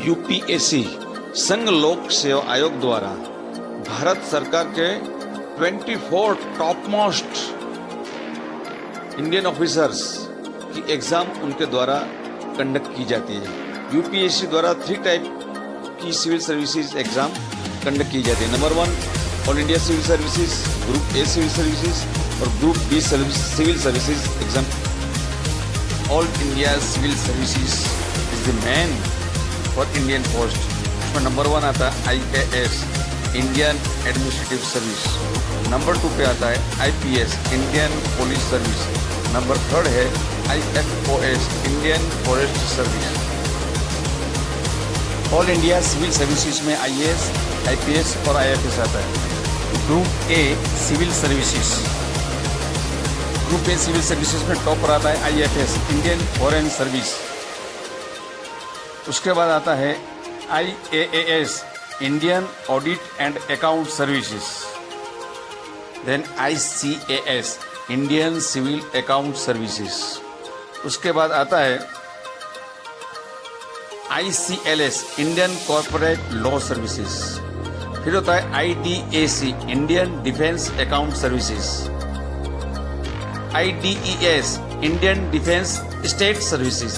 UPSC संघ लोक सेवा आयोग द्वारा भारत सरकार के 24 टॉप मोस्ट इंडियन ऑफिसर्स की एग्जाम उनके द्वारा कंडक्ट की जाती है। यूपीएससी द्वारा 3 टाइप की सिविल सर्विसेज एग्जाम कंडक्ट की जाती है। Number 1 all India civil services, group A civil services और group B civil services exam. All India civil services is the main for Indian post. उसमें नंबर 1 आता है IAS Indian administrative service. Number 2 पे आता है IPS Indian police service. Number 3 है IFOS Indian forest service. All India civil services में IAS, IPS और IFS आता है। Group A civil services, group A civil services में टॉप पर आता है IFS इंडियन फॉरेन सर्विस। उसके बाद आता है IAAS Indian audit and account services. Then ICAS Indian civil account services. उसके बाद आता है ICLS Indian corporate law services. फिर होता है IDAC Indian defence account services. IDES Indian defence state services.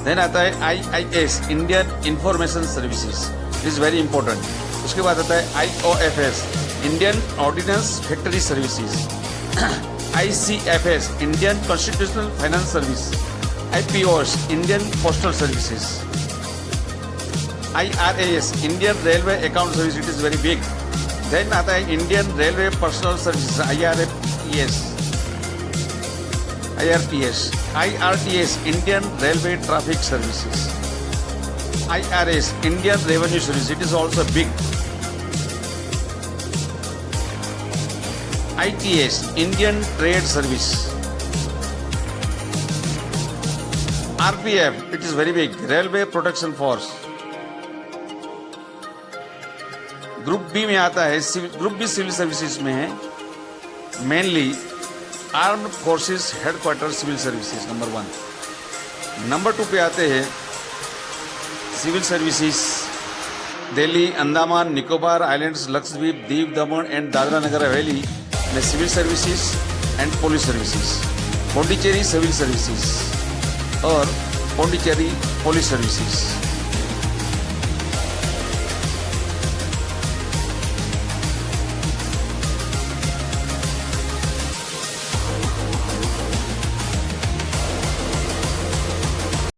Then आता है IIS Indian information services, it is very important. उसके बाद आता है IOFS Indian ordnance factory services. ICFS Indian constitutional finance service. IPOS Indian postal services. IRAS Indian railway account service, it is very big. Then आता है Indian railway personal services IRPS। IRTS Indian railway traffic services. IRS Indian revenue service, it is also big. ITS Indian trade service. RPF it is very big, railway protection force. Group B में आता है, group B civil services में है mainly armed forces headquarter civil services number 1। Number 2 पे आते हैं civil services Delhi, Andaman Nicobar islands, Lakshadweep, Diu, Daman and Dadra Nagar Haveli में civil services and police services. Pondicherry civil services और पौंडीचेरी पुलिस सर्विसेज।